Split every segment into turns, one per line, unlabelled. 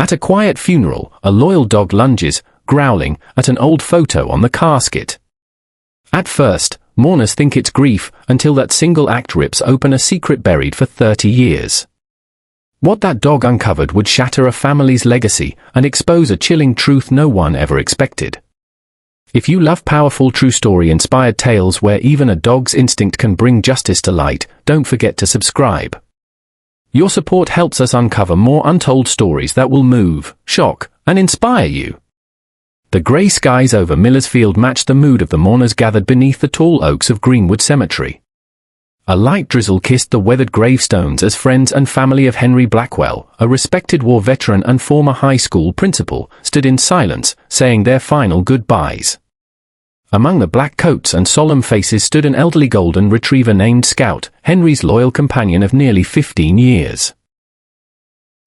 At a quiet funeral, a loyal dog lunges, growling, at an old photo on the casket. At first, mourners think it's grief until that single act rips open a secret buried for 30 years. What that dog uncovered would shatter a family's legacy and expose a chilling truth no one ever expected. If you love powerful true story-inspired tales where even a dog's instinct can bring justice to light, don't forget to subscribe. Your support helps us uncover more untold stories that will move, shock, and inspire you. The grey skies over Miller's Field matched the mood of the mourners gathered beneath the tall oaks of Greenwood Cemetery. A light drizzle kissed the weathered gravestones as friends and family of Henry Blackwell, a respected war veteran and former high school principal, stood in silence, saying their final goodbyes. Among the black coats and solemn faces stood an elderly golden retriever named Scout, Henry's loyal companion of nearly 15 years.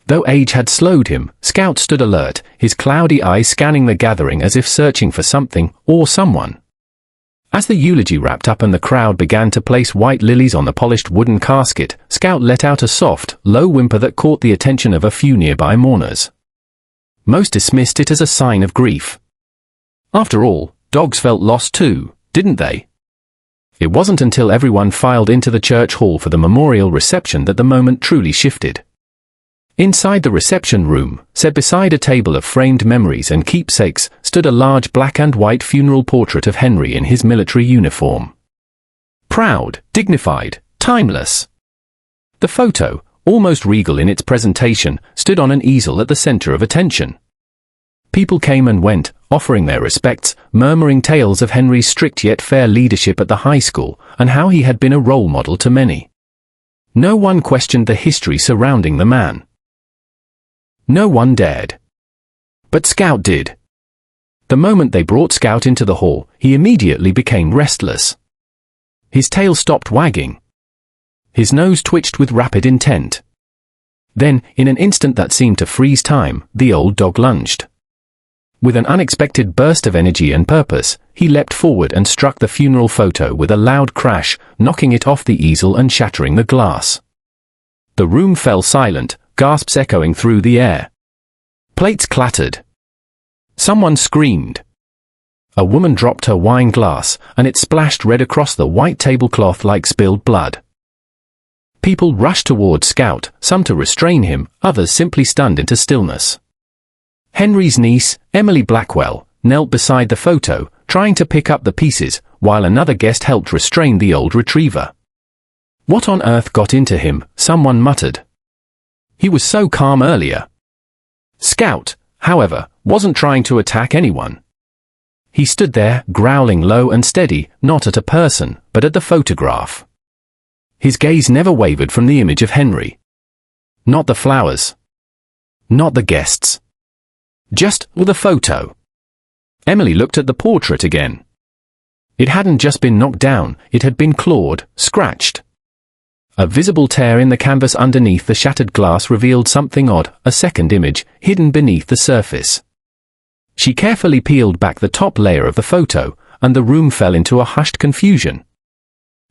Though age had slowed him, Scout stood alert, his cloudy eyes scanning the gathering as if searching for something, or someone. As the eulogy wrapped up and the crowd began to place white lilies on the polished wooden casket, Scout let out a soft, low whimper that caught the attention of a few nearby mourners. Most dismissed it as a sign of grief. After all, dogs felt lost too, didn't they? It wasn't until everyone filed into the church hall for the memorial reception that the moment truly shifted. Inside the reception room, set beside a table of framed memories and keepsakes, stood a large black and white funeral portrait of Henry in his military uniform. Proud, dignified, timeless. The photo, almost regal in its presentation, stood on an easel at the center of attention. People came and went, offering their respects, murmuring tales of Henry's strict yet fair leadership at the high school, and how he had been a role model to many. No one questioned the history surrounding the man. No one dared. But Scout did. The moment they brought Scout into the hall, he immediately became restless. His tail stopped wagging. His nose twitched with rapid intent. Then, in an instant that seemed to freeze time, the old dog lunged. With an unexpected burst of energy and purpose, he leapt forward and struck the funeral photo with a loud crash, knocking it off the easel and shattering the glass. The room fell silent, gasps echoing through the air. Plates clattered. Someone screamed. A woman dropped her wine glass, and it splashed red across the white tablecloth like spilled blood. People rushed toward Scout, some to restrain him, others simply stunned into stillness. Henry's niece, Emily Blackwell, knelt beside the photo, trying to pick up the pieces, while another guest helped restrain the old retriever. "What on earth got into him?" someone muttered. "He was so calm earlier." Scout, however, wasn't trying to attack anyone. He stood there, growling low and steady, not at a person, but at the photograph. His gaze never wavered from the image of Henry. Not the flowers. Not the guests. Just the photo. Emily looked at the portrait again. It hadn't just been knocked down, it had been clawed, scratched. A visible tear in the canvas underneath the shattered glass revealed something odd, a second image, hidden beneath the surface. She carefully peeled back the top layer of the photo, and the room fell into a hushed confusion.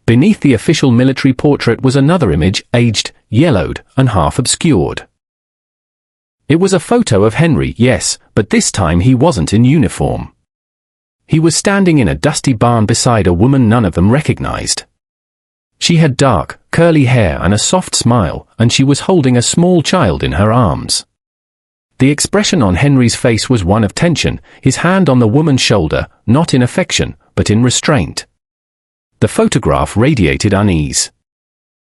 Beneath the official military portrait was another image, aged, yellowed, and half obscured. It was a photo of Henry, yes, but this time he wasn't in uniform. He was standing in a dusty barn beside a woman none of them recognized. She had dark, curly hair and a soft smile, and she was holding a small child in her arms. The expression on Henry's face was one of tension, his hand on the woman's shoulder, not in affection, but in restraint. The photograph radiated unease.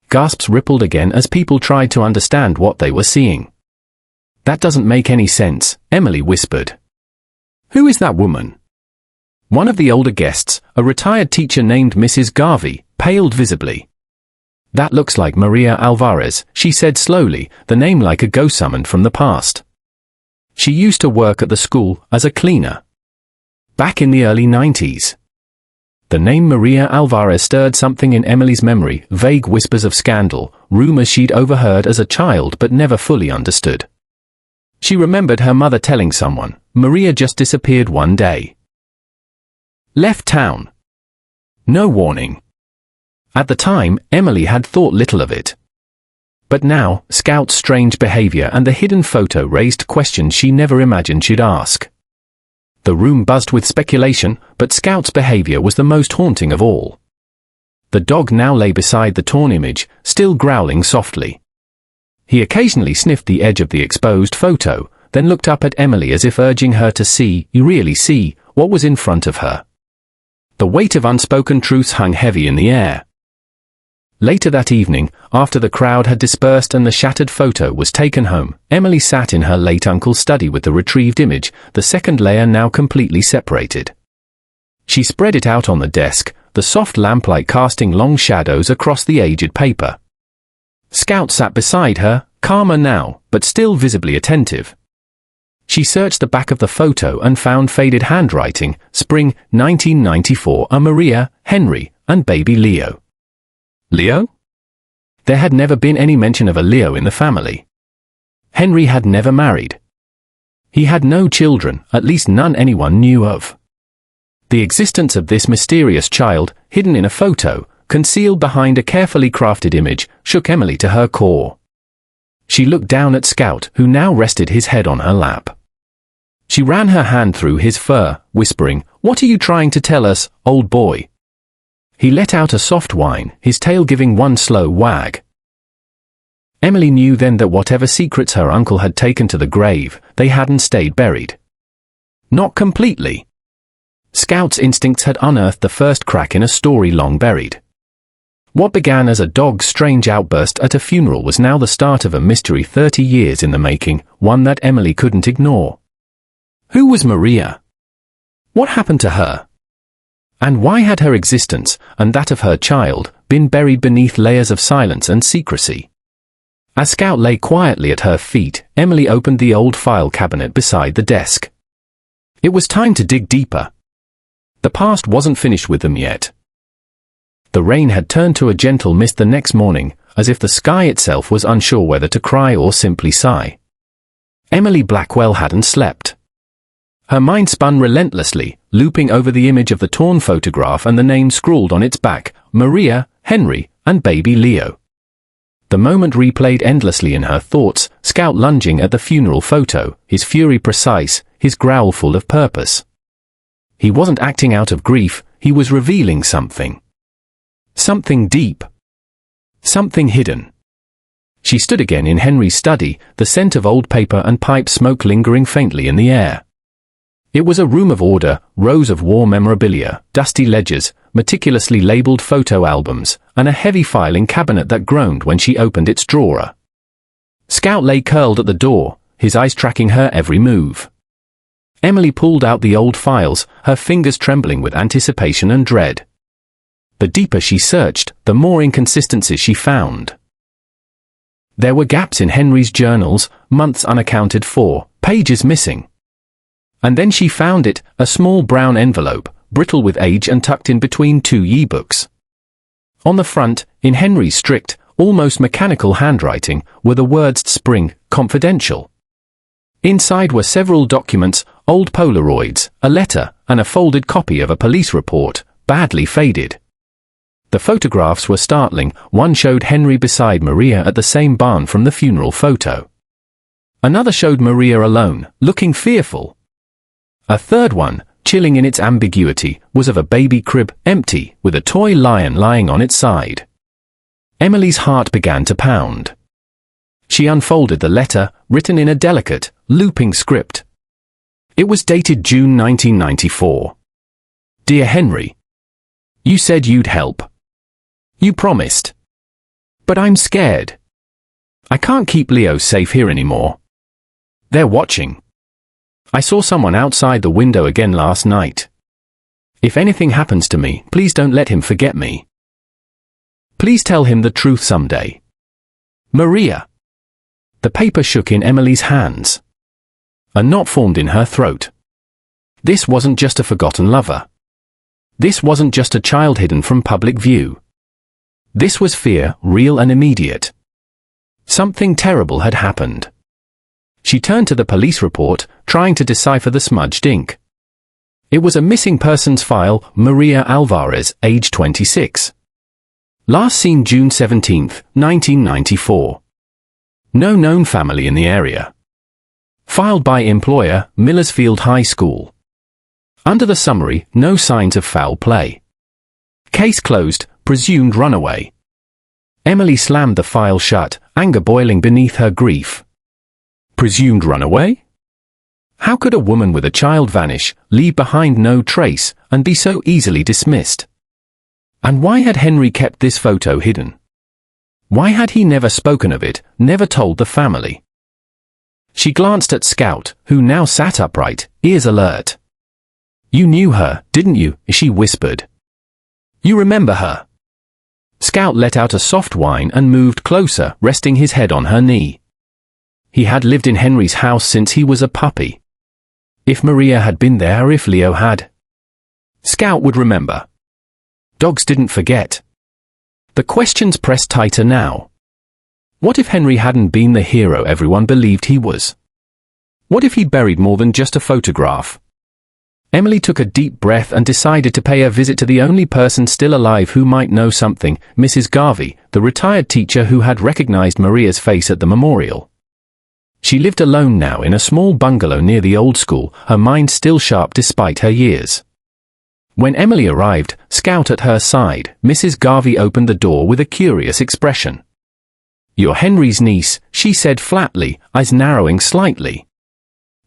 Gasps rippled again as people tried to understand what they were seeing. "That doesn't make any sense," Emily whispered. "Who is that woman?" One of the older guests, a retired teacher named Mrs. Garvey, paled visibly. "That looks like Maria Alvarez," she said slowly, the name like a ghost summoned from the past. "She used to work at the school as a cleaner. Back in the early 90s. The name Maria Alvarez stirred something in Emily's memory, vague whispers of scandal, rumors she'd overheard as a child but never fully understood. She remembered her mother telling someone, Maria just disappeared one day. Left town. No warning. At the time, Emily had thought little of it. But now, Scout's strange behavior and the hidden photo raised questions she never imagined she'd ask. The room buzzed with speculation, but Scout's behavior was the most haunting of all. The dog now lay beside the torn image, still growling softly. He occasionally sniffed the edge of the exposed photo, then looked up at Emily as if urging her to see, really see, what was in front of her. The weight of unspoken truths hung heavy in the air. Later that evening, after the crowd had dispersed and the shattered photo was taken home, Emily sat in her late uncle's study with the retrieved image, the second layer now completely separated. She spread it out on the desk, the soft lamplight casting long shadows across the aged paper. Scout sat beside her, calmer now, but still visibly attentive. She searched the back of the photo and found faded handwriting, spring 1994, a Maria, Henry, and baby Leo. Leo? There had never been any mention of a Leo in the family. Henry had never married. He had no children, at least none anyone knew of. The existence of this mysterious child, hidden in a photo, concealed behind a carefully crafted image, shook Emily to her core. She looked down at Scout, who now rested his head on her lap. She ran her hand through his fur, whispering, "What are you trying to tell us, old boy?" He let out a soft whine, his tail giving one slow wag. Emily knew then that whatever secrets her uncle had taken to the grave, they hadn't stayed buried. Not completely. Scout's instincts had unearthed the first crack in a story long buried. What began as a dog's strange outburst at a funeral was now the start of a mystery 30 years in the making, one that Emily couldn't ignore. Who was Maria? What happened to her? And why had her existence, and that of her child, been buried beneath layers of silence and secrecy? As Scout lay quietly at her feet, Emily opened the old file cabinet beside the desk. It was time to dig deeper. The past wasn't finished with them yet. The rain had turned to a gentle mist the next morning, as if the sky itself was unsure whether to cry or simply sigh. Emily Blackwell hadn't slept. Her mind spun relentlessly, looping over the image of the torn photograph and the name scrawled on its back, Maria, Henry, and baby Leo. The moment replayed endlessly in her thoughts, Scout lunging at the funeral photo, his fury precise, his growl full of purpose. He wasn't acting out of grief, he was revealing something. Something deep. Something hidden. She stood again in Henry's study, the scent of old paper and pipe smoke lingering faintly in the air. It was a room of order, rows of war memorabilia, dusty ledgers, meticulously labeled photo albums, and a heavy filing cabinet that groaned when she opened its drawer. Scout lay curled at the door, his eyes tracking her every move. Emily pulled out the old files, her fingers trembling with anticipation and dread. The deeper she searched, the more inconsistencies she found. There were gaps in Henry's journals, months unaccounted for, pages missing. And then she found it, a small brown envelope, brittle with age and tucked in between two yearbooks. On the front, in Henry's strict, almost mechanical handwriting, were the words "Spring, Confidential." Inside were several documents, old Polaroids, a letter, and a folded copy of a police report, badly faded. The photographs were startling. One showed Henry beside Maria at the same barn from the funeral photo. Another showed Maria alone, looking fearful. A third one, chilling in its ambiguity, was of a baby crib, empty, with a toy lion lying on its side. Emily's heart began to pound. She unfolded the letter, written in a delicate, looping script. It was dated June 1994. Dear Henry, you said you'd help. You promised. But I'm scared. I can't keep Leo safe here anymore. They're watching. I saw someone outside the window again last night. If anything happens to me, please don't let him forget me. Please tell him the truth someday. Maria. The paper shook in Emily's hands. A knot formed in her throat. This wasn't just a forgotten lover. This wasn't just a child hidden from public view. This was fear, real and immediate. Something terrible had happened. She turned to the police report, trying to decipher the smudged ink. It was a missing persons file, Maria Alvarez, age 26. Last seen June 17, 1994. No known family in the area. Filed by employer, Millersfield High School. Under the summary, no signs of foul play. Case closed, presumed runaway. Emily slammed the file shut, anger boiling beneath her grief. Presumed runaway? How could a woman with a child vanish, leave behind no trace, and be so easily dismissed? And why had Henry kept this photo hidden? Why had he never spoken of it, never told the family? She glanced at Scout, who now sat upright, ears alert. "You knew her, didn't you?" she whispered. "You remember her?" Scout let out a soft whine and moved closer, resting his head on her knee. He had lived in Henry's house since he was a puppy. If Maria had been there, if Leo had. Scout would remember. Dogs didn't forget. The questions pressed tighter now. What if Henry hadn't been the hero everyone believed he was? What if he'd buried more than just a photograph? Emily took a deep breath and decided to pay a visit to the only person still alive who might know something, Mrs. Garvey, the retired teacher who had recognized Maria's face at the memorial. She lived alone now in a small bungalow near the old school, her mind still sharp despite her years. When Emily arrived, Scout at her side, Mrs. Garvey opened the door with a curious expression. "You're Henry's niece," she said flatly, eyes narrowing slightly.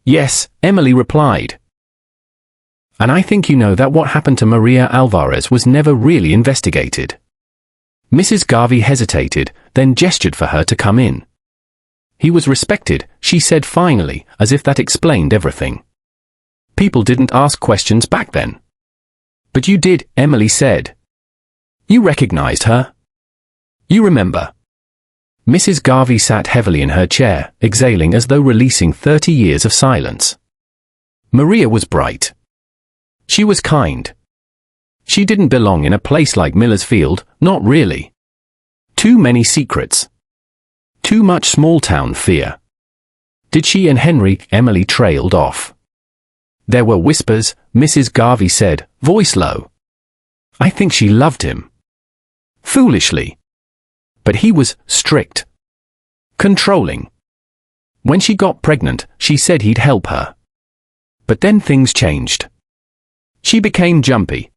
"Yes," Emily replied. "And I think you know that what happened to Maria Alvarez was never really investigated." Mrs. Garvey hesitated, then gestured for her to come in. "He was respected," she said finally, as if that explained everything. "People didn't ask questions back then." "But you did," Emily said. "You recognized her? You remember?" Mrs. Garvey sat heavily in her chair, exhaling as though releasing 30 years of silence. Maria was bright. She was kind. She didn't belong in a place like Millersfield, not really. Too many secrets. Too much small-town fear. Did she and Henry? Emily trailed off. There were whispers, Mrs. Garvey said, voice low. I think she loved him. Foolishly. But he was strict. Controlling. When she got pregnant, she said he'd help her. But then things changed. She became jumpy.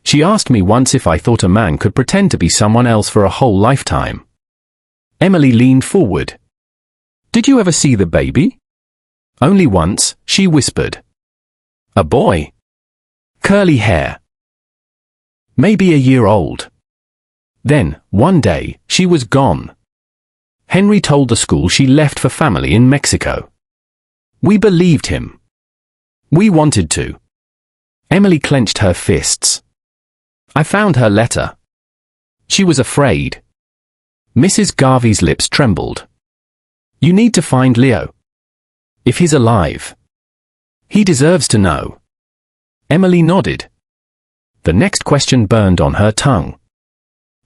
She asked me once if I thought a man could pretend to be someone else for a whole lifetime. Emily leaned forward. Did you ever see the baby? Only once, she whispered. A boy. Curly hair. Maybe a year old. Then, one day, she was gone. Henry told the school she left for family in Mexico. We believed him. We wanted to. Emily clenched her fists. I found her letter. She was afraid. Mrs. Garvey's lips trembled. You need to find Leo. If he's alive. He deserves to know. Emily nodded. The next question burned on her tongue.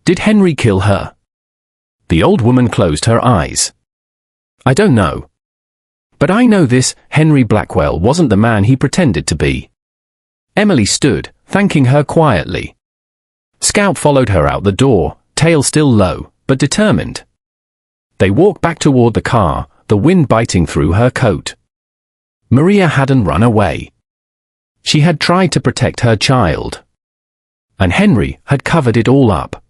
Did Henry kill her? The old woman closed her eyes. I don't know. But I know this, Henry Blackwell wasn't the man he pretended to be. Emily stood, thanking her quietly. Scout followed her out the door, tail still low, but determined. They walked back toward the car, the wind biting through her coat. Maria hadn't run away. She had tried to protect her child. And Henry had covered it all up.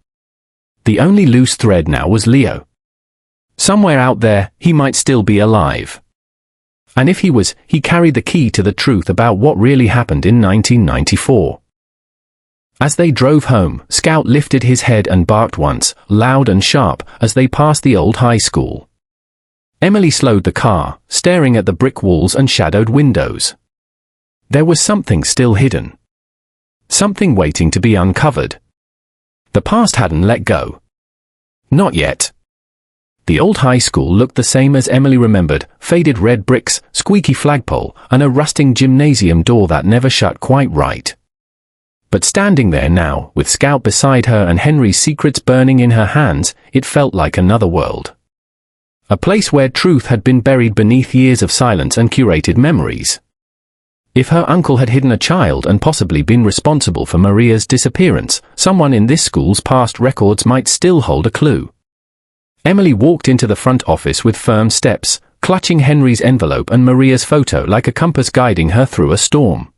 The only loose thread now was Leo. Somewhere out there, he might still be alive. And if he was, he carried the key to the truth about what really happened in 1994. As they drove home, Scout lifted his head and barked once, loud and sharp, as they passed the old high school. Emily slowed the car, staring at the brick walls and shadowed windows. There was something still hidden. Something waiting to be uncovered. The past hadn't let go. Not yet. The old high school looked the same as Emily remembered, faded red bricks, squeaky flagpole, and a rusting gymnasium door that never shut quite right. But standing there now, with Scout beside her and Henry's secrets burning in her hands, it felt like another world. A place where truth had been buried beneath years of silence and curated memories. If her uncle had hidden a child and possibly been responsible for Maria's disappearance, someone in this school's past records might still hold a clue. Emily walked into the front office with firm steps, clutching Henry's envelope and Maria's photo like a compass guiding her through a storm.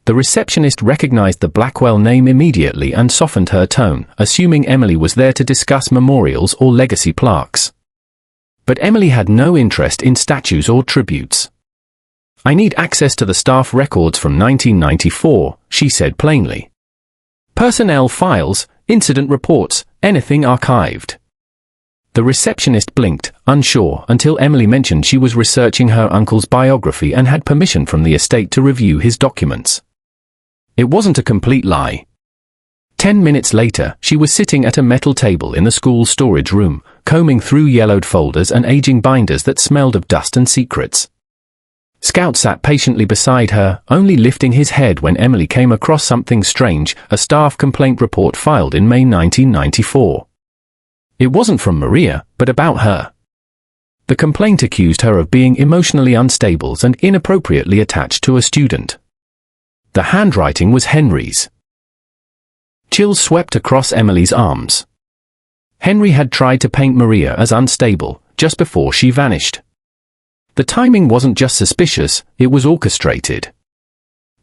The receptionist recognized the Blackwell name immediately and softened her tone, assuming Emily was there to discuss memorials or legacy plaques. But Emily had no interest in statues or tributes. "I need access to the staff records from 1994, she said plainly. "Personnel files, incident reports, anything archived." The receptionist blinked, unsure, until Emily mentioned she was researching her uncle's biography and had permission from the estate to review his documents. It wasn't a complete lie. 10 minutes later, she was sitting at a metal table in the school storage room, combing through yellowed folders and aging binders that smelled of dust and secrets. Scout sat patiently beside her, only lifting his head when Emily came across something strange, a staff complaint report filed in May 1994. It wasn't from Maria, but about her. The complaint accused her of being emotionally unstable and inappropriately attached to a student. The handwriting was Henry's. Chills swept across Emily's arms. Henry had tried to paint Maria as unstable, just before she vanished. The timing wasn't just suspicious, it was orchestrated.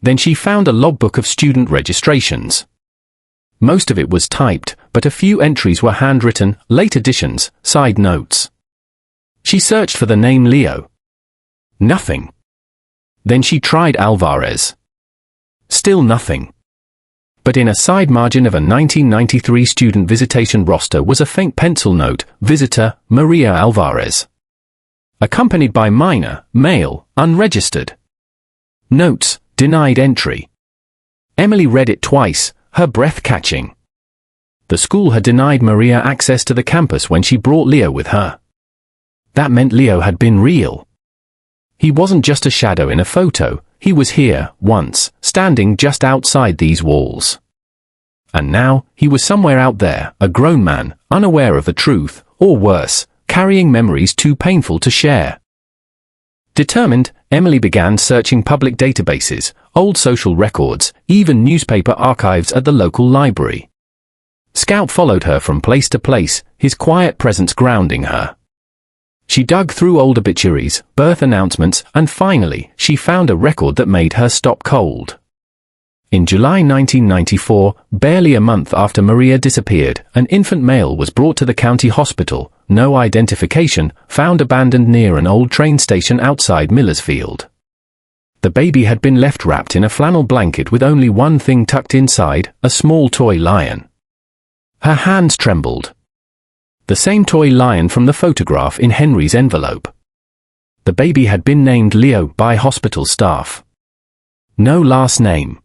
Then she found a logbook of student registrations. Most of it was typed, but a few entries were handwritten, late additions, side notes. She searched for the name Leo. Nothing. Then she tried Alvarez. Still nothing. But in a side margin of a 1993 student visitation roster was a faint pencil note, Visitor, Maria Alvarez. Accompanied by minor, male, unregistered. Notes, denied entry. Emily read it twice, her breath catching. The school had denied Maria access to the campus when she brought Leo with her. That meant Leo had been real. He wasn't just a shadow in a photo, he was here, once, standing just outside these walls. And now, he was somewhere out there, a grown man, unaware of the truth, or worse, carrying memories too painful to share. Determined, Emily began searching public databases, old social records, even newspaper archives at the local library. Scout followed her from place to place, his quiet presence grounding her. She dug through old obituaries, birth announcements, and finally, she found a record that made her stop cold. In July 1994, barely a month after Maria disappeared, an infant male was brought to the county hospital, no identification, found abandoned near an old train station outside Millersfield. The baby had been left wrapped in a flannel blanket with only one thing tucked inside, a small toy lion. Her hands trembled. The same toy lion from the photograph in Henry's envelope. The baby had been named Leo by hospital staff. No last name.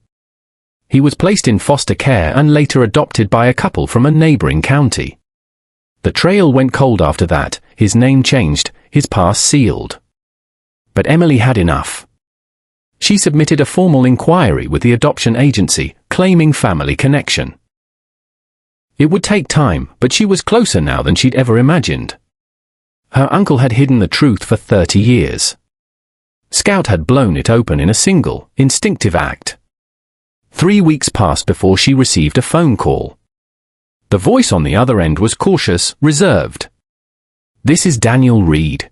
He was placed in foster care and later adopted by a couple from a neighboring county. The trail went cold after that, his name changed, his past sealed. But Emily had enough. She submitted a formal inquiry with the adoption agency, claiming family connection. It would take time, but she was closer now than she'd ever imagined. Her uncle had hidden the truth for 30 years. Scout had blown it open in a single, instinctive act. 3 weeks passed before she received a phone call. The voice on the other end was cautious, reserved. "This is Daniel Reed.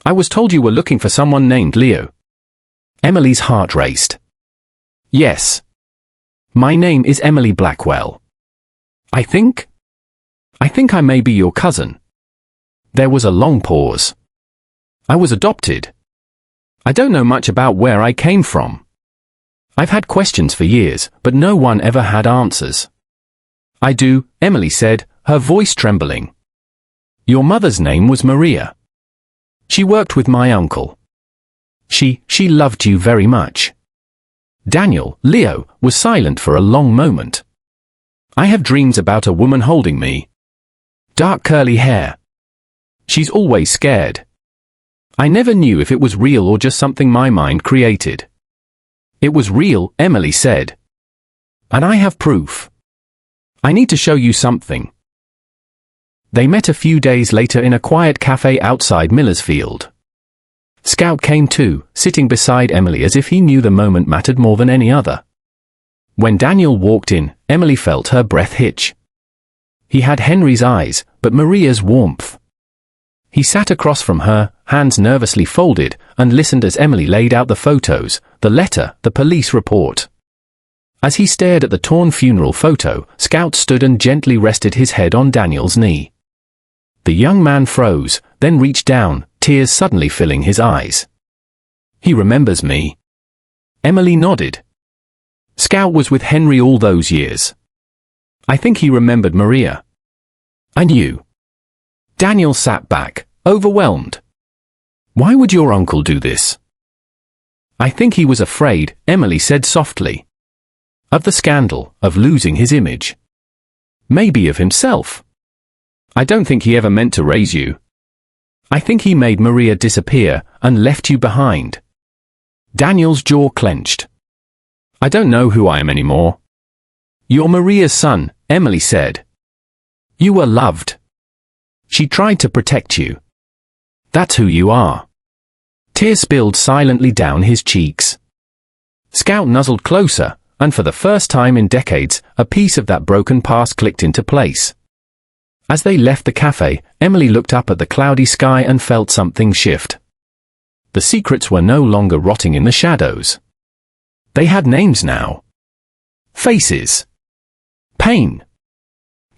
I was told you were looking for someone named Leo." Emily's heart raced. "Yes. My name is Emily Blackwell. I think I may be your cousin." There was a long pause. "I was adopted. I don't know much about where I came from. I've had questions for years, but no one ever had answers." "I do," Emily said, her voice trembling. "Your mother's name was Maria. She worked with my uncle. She loved you very much." Daniel, Leo, was silent for a long moment. "I have dreams about a woman holding me. Dark curly hair. She's always scared. I never knew if it was real or just something my mind created." "It was real," Emily said. "And I have proof. I need to show you something." They met a few days later in a quiet cafe outside Millersfield. Scout came too, sitting beside Emily as if he knew the moment mattered more than any other. When Daniel walked in, Emily felt her breath hitch. He had Henry's eyes, but Maria's warmth. He sat across from her, hands nervously folded, and listened as Emily laid out the photos, the letter, the police report. As he stared at the torn funeral photo, Scout stood and gently rested his head on Daniel's knee. The young man froze, then reached down, tears suddenly filling his eyes. "He remembers me." Emily nodded. "Scout was with Henry all those years. I think he remembered Maria." "And you?" Daniel sat back, overwhelmed. "Why would your uncle do this?" "I think he was afraid," Emily said softly. "Of the scandal, of losing his image. Maybe of himself. I don't think he ever meant to raise you. I think he made Maria disappear and left you behind." Daniel's jaw clenched. "I don't know who I am anymore." "You're Maria's son," Emily said. "You were loved. She tried to protect you. That's who you are." Tears spilled silently down his cheeks. Scout nuzzled closer, and for the first time in decades, a piece of that broken past clicked into place. As they left the cafe, Emily looked up at the cloudy sky and felt something shift. The secrets were no longer rotting in the shadows. They had names now. Faces. Pain.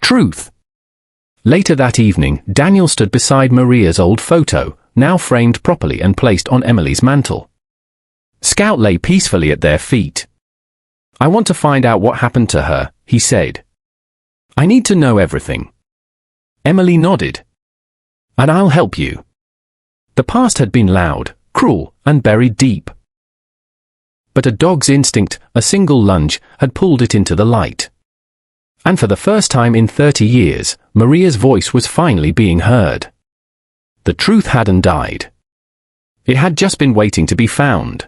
Truth. Later that evening, Daniel stood beside Maria's old photo, now framed properly and placed on Emily's mantel. Scout lay peacefully at their feet. "I want to find out what happened to her," he said. "I need to know everything." Emily nodded. "And I'll help you." The past had been loud, cruel, and buried deep. But a dog's instinct, a single lunge, had pulled it into the light. And for the first time in 30 years, Maria's voice was finally being heard. The truth hadn't died. It had just been waiting to be found.